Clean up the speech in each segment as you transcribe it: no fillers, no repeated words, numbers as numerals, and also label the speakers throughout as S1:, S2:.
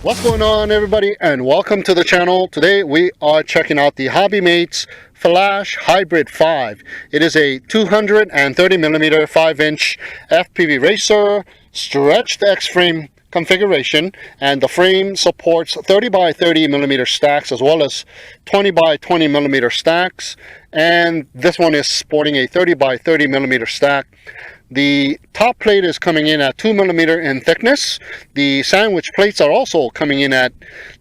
S1: What's going on, everybody, and welcome to the channel. Today we are checking out the Hobbymate Flash Hybrid 5. It is a 230mm 5-inch FPV racer stretched X-frame configuration, and the frame supports 30 by 30mm stacks as well as 20 by 20mm stacks, and this one is sporting a 30 by 30mm stack. The top plate is coming in at 2mm in thickness. The sandwich plates are also coming in at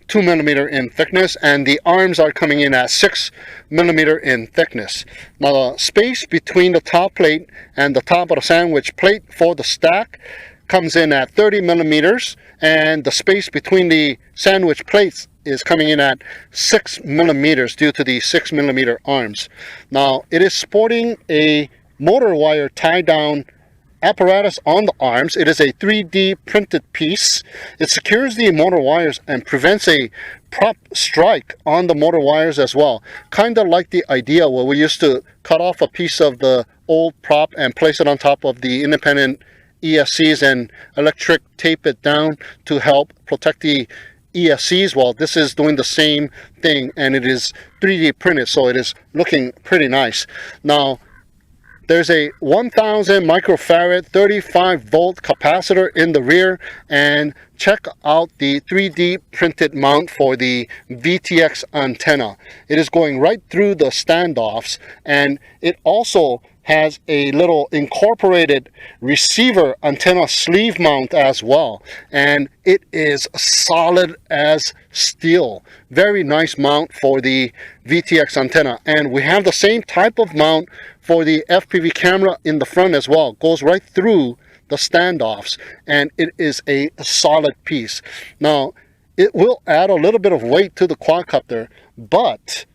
S1: 2mm in thickness, and the arms are coming in at 6mm in thickness. Now, the space between the top plate and the top of the sandwich plate for the stack comes in at 30mm, and the space between the sandwich plates is coming in at 6mm due to the 6mm arms. Now, it is sporting a motor wire tie down apparatus on the arms. It is a 3D printed piece. It secures the motor wires and prevents a prop strike on the motor wires as well. Kind of like the idea where we used to cut off a piece of the old prop and place it on top of the independent ESCs and electric tape it down to help protect the ESCs. Well, this is doing the same thing, and it is 3D printed, so it is looking pretty nice. Now, there's a 1000 microfarad 35 volt capacitor in the rear, and check out the 3D printed mount for the VTX antenna. It is going right through the standoffs, and it also has a little incorporated receiver antenna sleeve mount as well, and it is solid as steel. Very nice mount for the VTX antenna, and we have the same type of mount for the FPV camera in the front as well. Goes right through the standoffs, and it is a solid piece. Now, it will add a little bit of weight to the quadcopter, but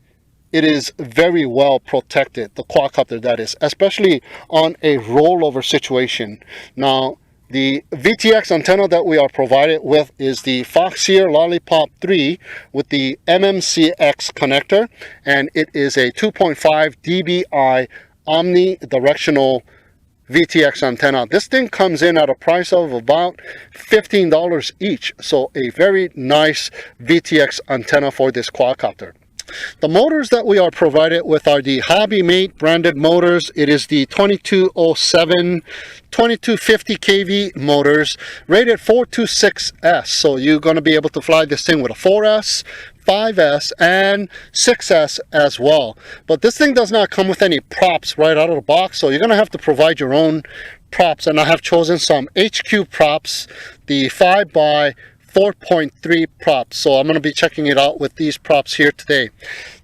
S1: it is very well protected, the quadcopter that is, especially on a rollover situation. Now, the VTX antenna that we are provided with is the Foxeer Lollipop 3 with the mmcx connector, and it is a 2.5 dBi omnidirectional VTX antenna. This thing comes in at a price of about $15 each, so a very nice VTX antenna for this quadcopter. The motors that we are provided with are the Hobbymate branded motors. It is the 2207 2250 kV motors rated 426S. So you're going to be able to fly this thing with a 4S, 5S, and 6S as well. But this thing does not come with any props right out of the box, so you're going to have to provide your own props. And I have chosen some HQ props, the 5x 4.3 props, so I'm going to be checking it out with these props here today.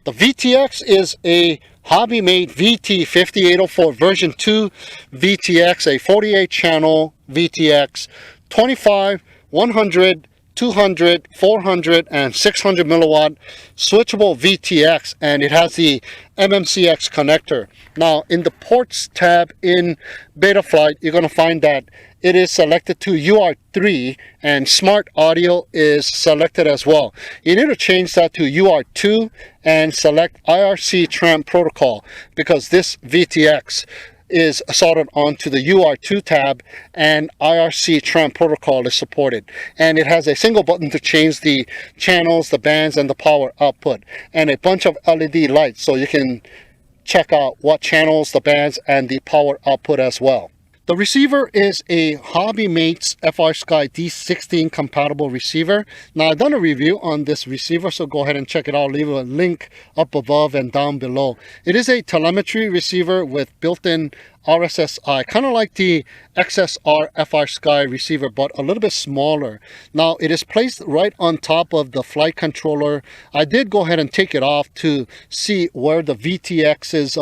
S1: The VTX is a Hobbymate VT5804 version 2 VTX, a 48 channel VTX, 25, 100, 200, 400, and 600 milliwatt switchable VTX, and it has the mmcx connector. Now, in the ports tab in Betaflight, you're going to find that it is selected to UART3, and smart audio is selected as well. You need to change that to UART2 and select IRC Tramp protocol, because this VTX is soldered onto the UART2 tab, and IRC Tramp protocol is supported. And it has a single button to change the channels, the bands, and the power output, and a bunch of LED lights so you can check out what channels, the bands, and the power output as well. The receiver is a Hobbymate FrSky D16 compatible receiver. Now, I've done a review on this receiver, so go ahead and check it out. I'll leave a link up above and down below. It is a telemetry receiver with built-in RSSI, kind of like the XSR FrSky receiver, but a little bit smaller. Now, it is placed right on top of the flight controller. I did go ahead and take it off to see where the VTX's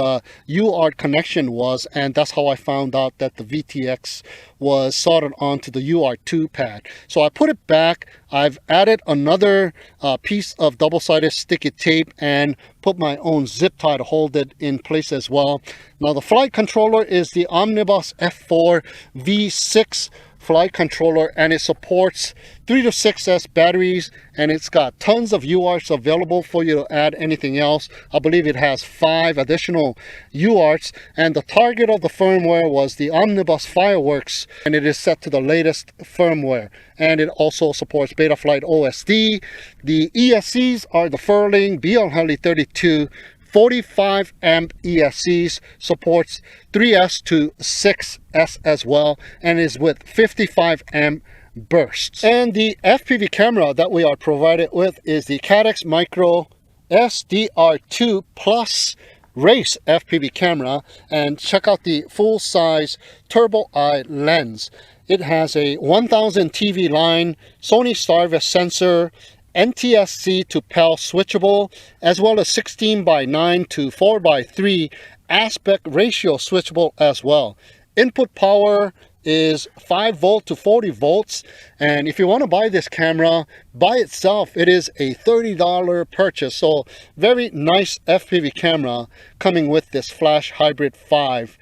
S1: UART connection was, and that's how I found out that the VTX was soldered onto the UART2 pad. So I put it back. I've added another piece of double-sided sticky tape and put my own zip tie to hold it in place as well. Now, the flight controller is the Omnibus F4 V6 flight controller, and it supports 3 to 6S batteries, and it's got tons of UARTs available for you to add anything else. I believe it has 5 additional UARTs, and the target of the firmware was the Omnibus Fireworks, and it is set to the latest firmware, and it also supports Betaflight OSD. The ESCs are the Furling BL 32 45 amp ESCs, supports 3S to 6S as well, and is with 55 amp bursts. And the FPV camera that we are provided with is the Caddx Micro SDR2 Plus Race FPV camera, and check out the full-size turbo eye lens. It has a 1000 TV line, Sony Starvis sensor, NTSC to PAL switchable, as well as 16:9 to 4:3 aspect ratio switchable as well. Input power is 5 volt to 40 volts, and if you want to buy this camera by itself, it is a $30 purchase. So very nice FPV camera coming with this Flash Hybrid 5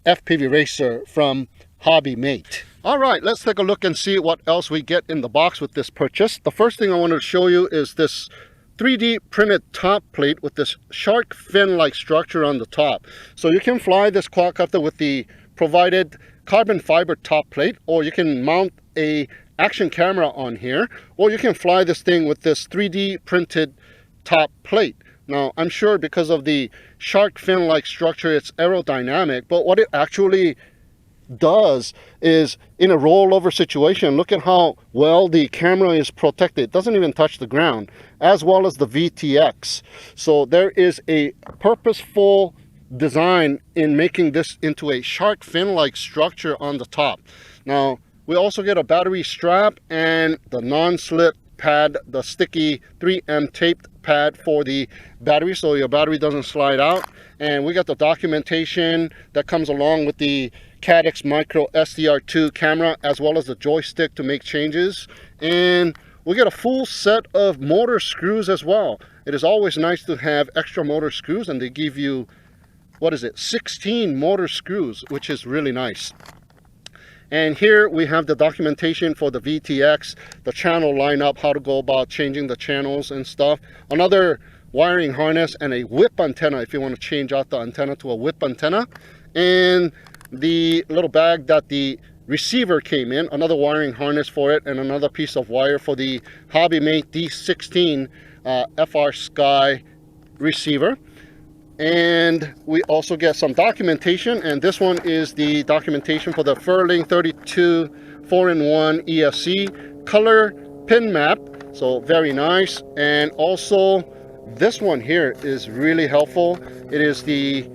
S1: FPV racer from Hobbymate. All right, let's take a look and see what else we get in the box with this purchase. The first thing I wanted to show you is this 3D printed top plate with this shark fin-like structure on the top. So you can fly this quadcopter with the provided carbon fiber top plate, or you can mount a action camera on here, or you can fly this thing with this 3D printed top plate. Now, I'm sure because of the shark fin-like structure, it's aerodynamic, but what it actually does is, in a rollover situation, look at how well the camera is protected. It doesn't even touch the ground, as well as the VTX. So there is a purposeful design in making this into a shark fin-like structure on the top. Now, we also get a battery strap and the non-slip pad, the sticky 3M taped pad for the battery, so your battery doesn't slide out. And we got the documentation that comes along with the Caddx Micro SDR2 camera, as well as the joystick to make changes. And we get a full set of motor screws as well. It is always nice to have extra motor screws, and they give you, what is it, 16 motor screws, which is really nice. And here we have the documentation for the VTX, the channel lineup, how to go about changing the channels and stuff. Another wiring harness and a whip antenna if you want to change out the antenna to a whip antenna. And the little bag that the receiver came in, another wiring harness for it, and another piece of wire for the Hobbymate D16 FR Sky receiver. And we also get some documentation, and this one is the documentation for the Furling 32 4-in-1 ESC color pin map, so very nice. And also this one here is really helpful. It is the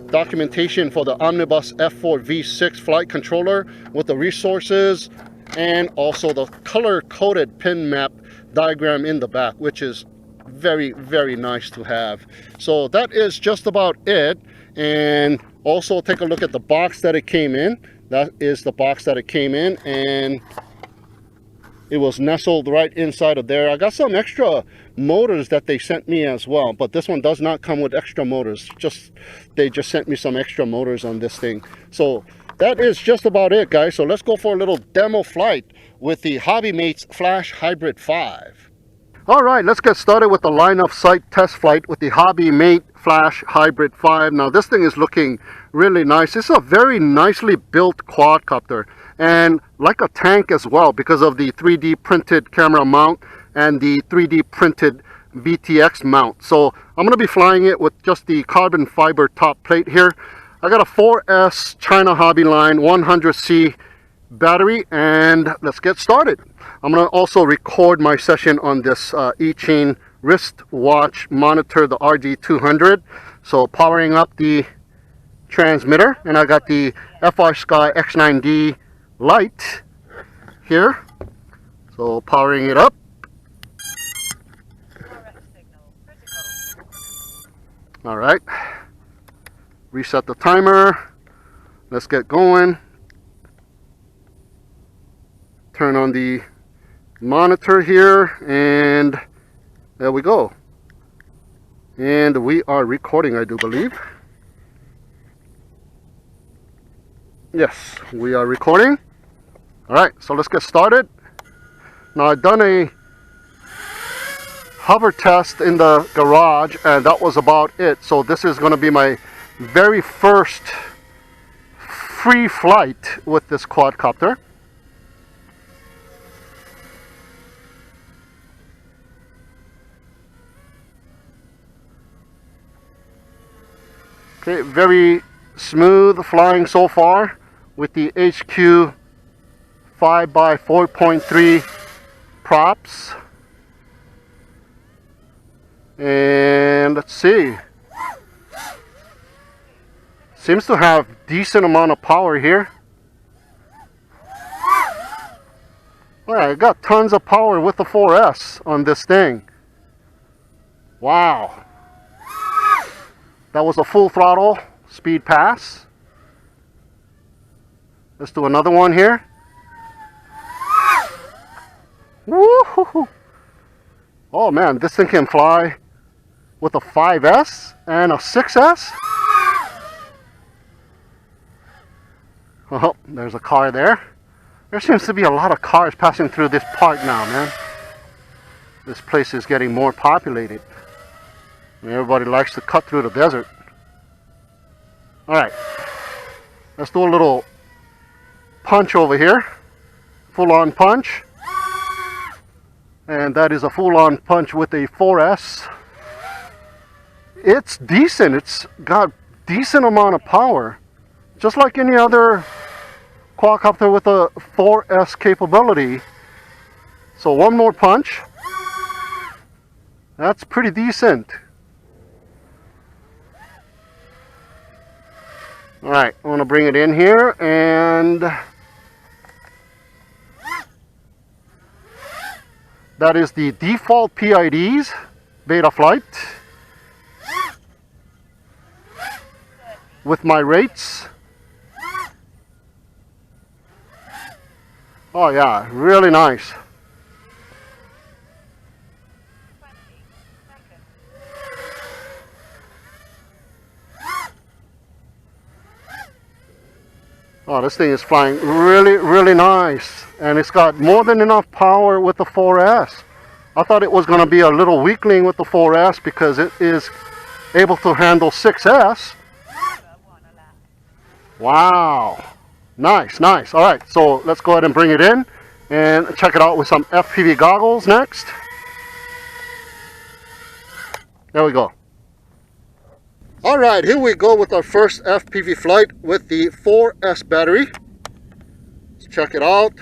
S1: documentation for the Omnibus F4 V6 flight controller with the resources, and also the color coded pin map diagram in the back, which is very nice to have. So that is just about it. And also take a look at the box that it came in. That is the box that it came in, and it was nestled right inside of there. I got some extra motors that they sent me as well, but this one does not come with extra motors. They just sent me some extra motors on this thing. So that is just about it, guys. So let's go for a little demo flight with the Hobbymate's Flash Hybrid 5. All right, let's get started with the line of sight test flight with the Hobbymate Flash Hybrid 5. Now this thing is looking really nice. It's a very nicely built quadcopter, and like a tank as well, because of the 3D printed camera mount and the 3D printed VTX mount. So I'm going to be flying it with just the carbon fiber top plate here. I got a 4S China Hobbyline 100C battery, and let's get started. I'm going to also record my session on this E-Chain wristwatch monitor, the RD200. So powering up the transmitter, and I got the FR Sky X9D light here. So powering it up. All right, reset the timer. Let's get going. Turn on the monitor here, and there we go. And we are recording, I do believe. Yes, we are recording. Alright, so let's get started. Now I've done a hover test in the garage and that was about it. So this is going to be my very first free flight with this quadcopter. Okay, very smooth flying so far with the HQ 5x4.3 props. And let's see. Seems to have decent amount of power here. Well, I got tons of power with the 4S on this thing. Wow. That was a full throttle speed pass. Let's do another one here. Woo-hoo-hoo. Oh man, this thing can fly with a 5S and a 6S. Oh, there's a car there. There seems to be a lot of cars passing through this park now, man. This place is getting more populated. Everybody likes to cut through the desert. Alright, let's do a little punch over here. Full-on punch. And that is a full-on punch with a 4S. It's decent. It's got decent amount of power. Just like any other quadcopter with a 4S capability. So one more punch. That's pretty decent. Alright, I want to bring it in here and that is the default PIDs, beta flight, with my rates. Oh yeah, really nice. Oh, this thing is flying really, really nice. And it's got more than enough power with the 4S. I thought it was going to be a little weakling with the 4S because it is able to handle 6S. Wow. Nice, nice. Alright, so let's go ahead and bring it in and check it out with some FPV goggles next. There we go. Alright, here we go with our first FPV flight with the 4S battery. Let's check it out.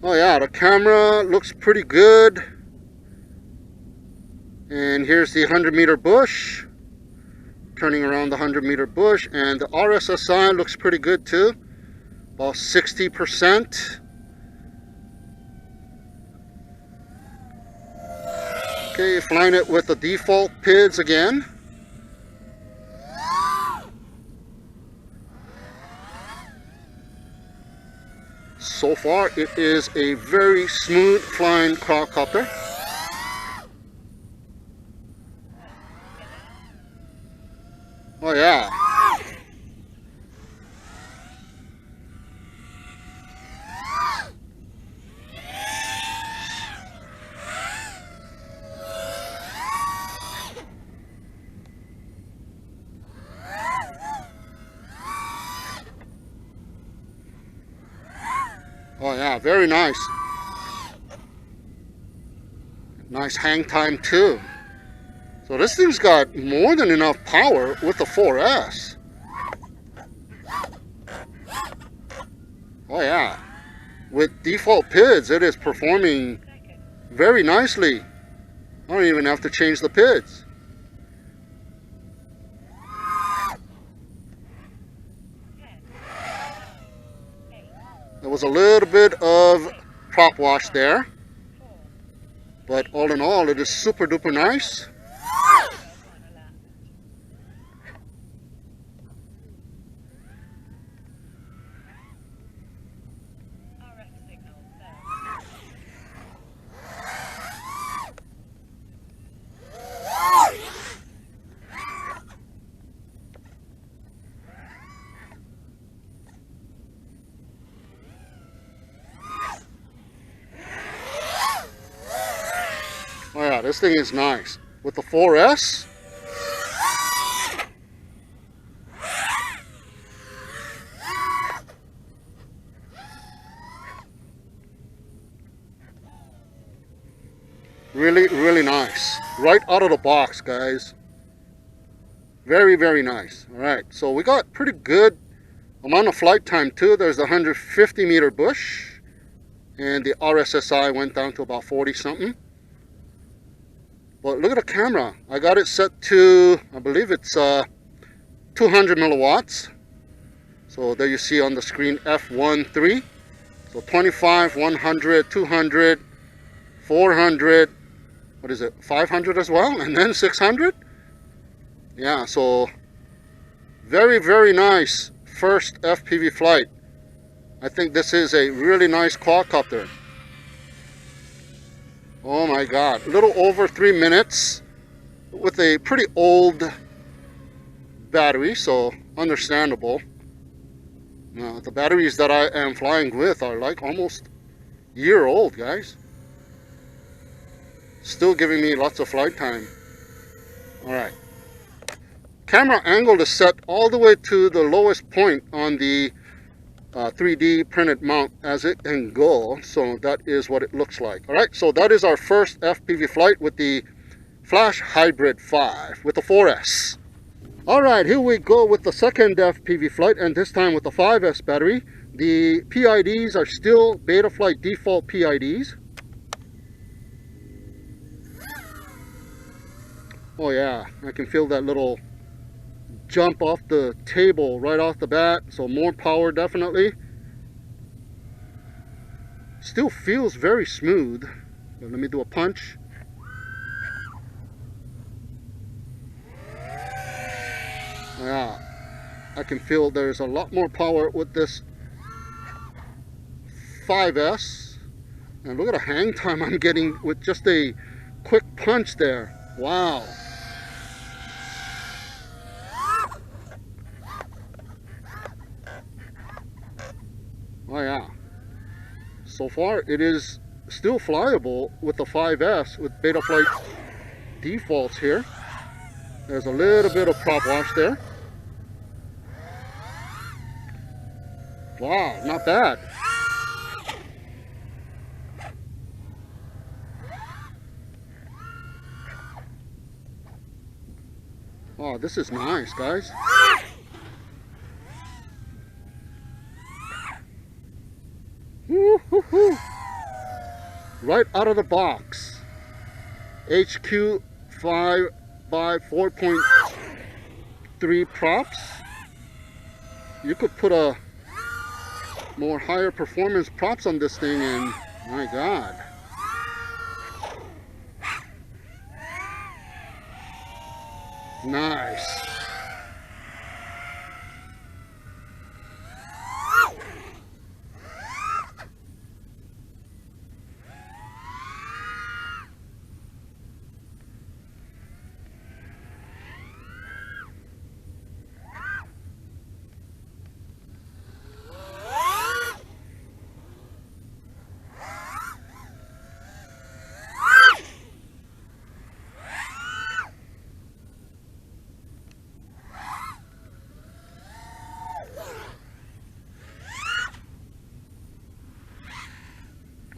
S1: Oh yeah, the camera looks pretty good. And here's the 100-meter bush. Turning around the 100-meter bush. And the RSSI looks pretty good too. About 60%. Okay, flying it with the default PIDs again. So far, it is a very smooth flying quadcopter. Oh yeah. Oh yeah, very nice. Nice hang time too. So this thing's got more than enough power with the 4S. Oh yeah. With default PIDs, it is performing very nicely. I don't even have to change the PIDs. There was a little bit of prop wash there, but all in all, it is super duper nice. this thing is nice. With the 4S, really, really nice. Right out of the box, guys. Very, very nice. All right, so we got pretty good amount of flight time too. There's a 150 meter bush, and the RSSI went down to about 40 something. But look at the camera. I got it set to, I believe it's 200 milliwatts. So there you see on the screen F13. So 25, 100, 200, 400, what is it, 500 as well, and then 600. Yeah, so very, very nice first FPV flight. I think this is a really nice quadcopter. Oh my god, a little over 3 minutes with a pretty old battery, so understandable. Now, the batteries that I am flying with are like almost a year old, guys. Still giving me lots of flight time. Alright. Camera angle is set all the way to the lowest point on the 3D printed mount as it can go. So that is what it looks like. Alright, so that is our first FPV flight with the Flash Hybrid 5 with the 4S. Alright, here we go with the second FPV flight, and this time with the 5S battery. The PIDs are still Betaflight default PIDs. Oh yeah, I can feel that little jump off the table right off the bat, so more power definitely. Still feels very smooth. But let me do a punch. Yeah, I can feel there's a lot more power with this 5S. And look at the hang time I'm getting with just a quick punch there. Wow. Oh yeah, so far it is still flyable with the 5S with Betaflight defaults here. There's a little bit of prop wash there. Wow, not bad. Oh, this is nice, guys. Right out of the box. HQ 5 by 4.3 props. You could put a more higher performance props on this thing, and my god. Nice.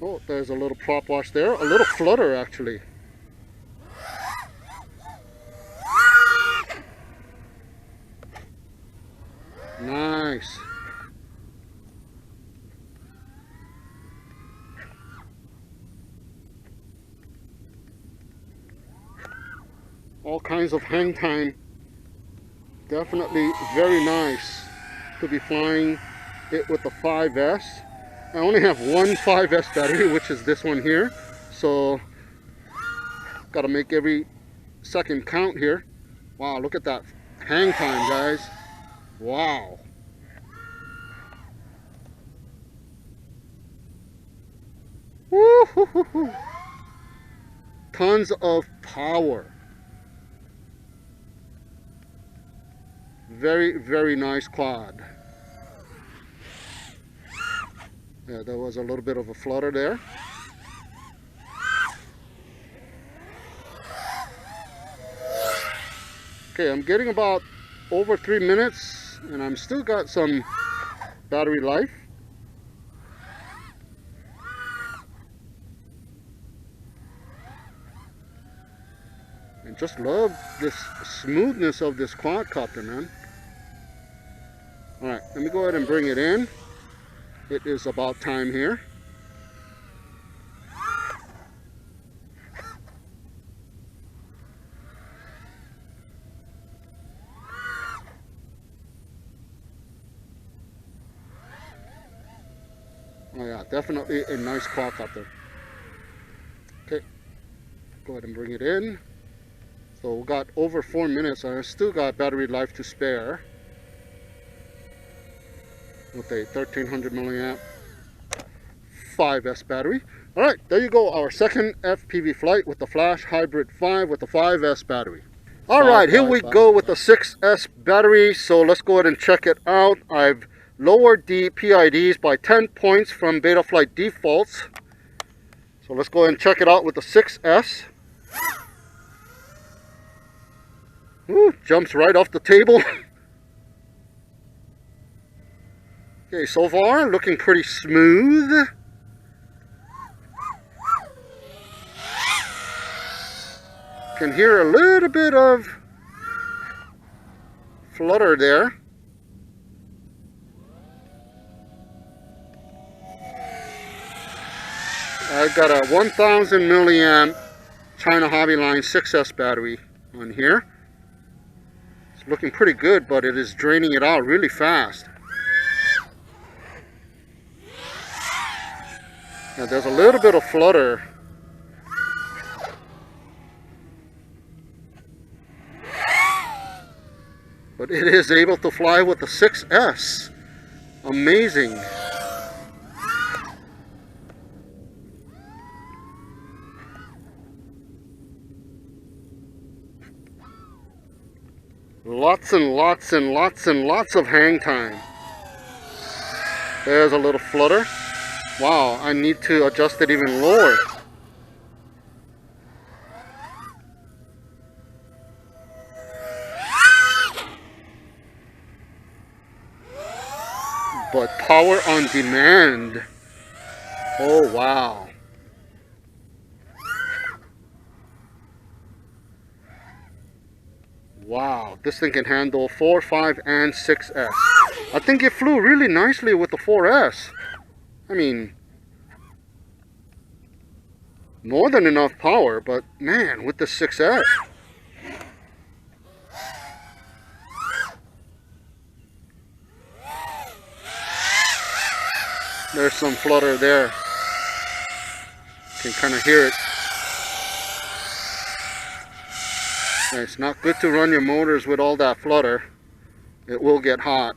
S1: Oh, there's a little prop wash there. A little flutter, actually. Nice. All kinds of hang time. Definitely very nice to be flying it with the 5S. I only have one 5S battery, which is this one here, so gotta make every second count here. Wow, look at that hang time, guys. Wow. Woo-hoo-hoo-hoo. Tons of power. Very, very nice quad. Yeah, there was a little bit of a flutter there. Okay, I'm getting about over 3 minutes, and I'm still got some battery life. And just love this smoothness of this quadcopter, man. Alright, let me go ahead and bring it in. It is about time here. Oh yeah, definitely a nice quadcopter. Okay, go ahead and bring it in. So we got over 4 minutes, and I still got battery life to spare with a 1300 milliamp 5S battery. All right, there you go, our second FPV flight with the Flash Hybrid 5 with the 5S battery. All right, here we go with the 6S battery. So let's go ahead and check it out. I've lowered the PIDs by 10 points from Betaflight defaults. So let's go ahead and check it out with the 6S. Ooh, jumps right off the table. Okay, so far looking pretty smooth. Can hear a little bit of flutter there. I've got a 1000 milliamp China Hobbyline 6S battery on here. It's looking pretty good, but it is draining it out really fast. Now there's a little bit of flutter. But it is able to fly with the 6S. Amazing. Lots and lots and lots and lots of hang time. There's a little flutter. Wow, I need to adjust it even lower. But power on demand. Oh wow. Wow, this thing can handle 4, 5, and 6S. I think it flew really nicely with the 4S. I mean, more than enough power, but man, with the 6S. There's some flutter there. You can kind of hear it. Yeah, it's not good to run your motors with all that flutter. It will get hot.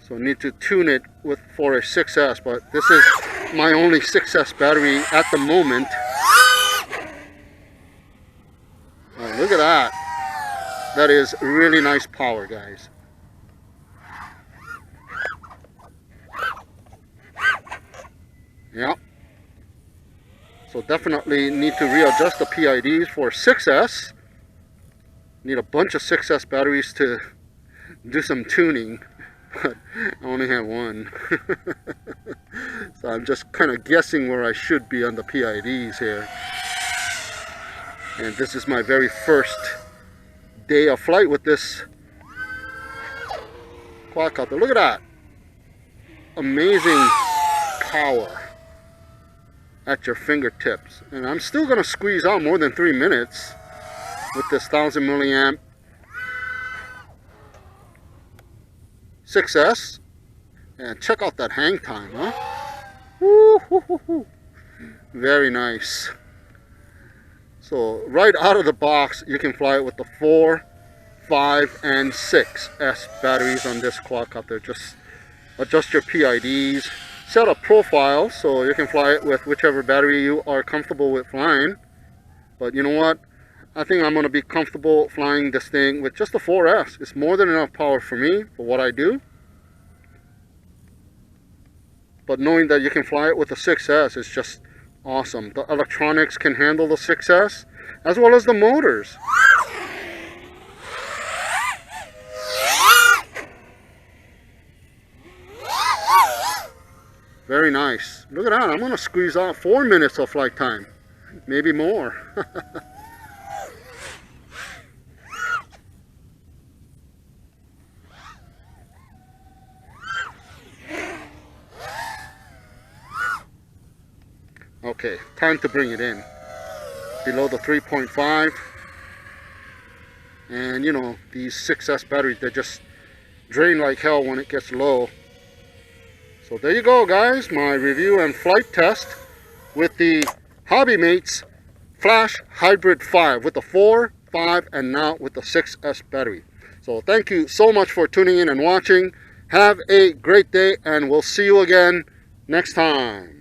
S1: So need to tune it for a 6S, but this is my only 6S battery at the moment. Oh, look at that. That is really nice power, guys. Yeah. So definitely need to readjust the PIDs for 6S. Need a bunch of 6S batteries to do some tuning, but I only have one. So I'm just kind of guessing where I should be on the PIDs here. And this is my very first day of flight with this quadcopter. Look at that. Amazing power at your fingertips. And I'm still going to squeeze out more than 3 minutes with this 1000 milliamp 6S. And check out that hang time, huh? Woo, hoo, hoo, hoo. Very nice. So right out of the box, you can fly it with the 4, 5, and 6S batteries on this quadcopter. Just adjust your PIDs. Set a profile so you can fly it with whichever battery you are comfortable with flying. But you know what? I think I'm going to be comfortable flying this thing with just the 4S. It's more than enough power for me for what I do. But knowing that you can fly it with the 6S is just awesome. The electronics can handle the 6S as well as the motors. Very nice. Look at that. I'm going to squeeze out 4 minutes of flight time. Maybe more. Okay, time to bring it in. Below the 3.5. And you know, these 6S batteries, they just drain like hell when it gets low. So there you go, guys, my review and flight test with the Hobbymate Flash Hybrid 5 with the 4, 5, and now with the 6S battery. So thank you so much for tuning in and watching. Have a great day, and we'll see you again next time.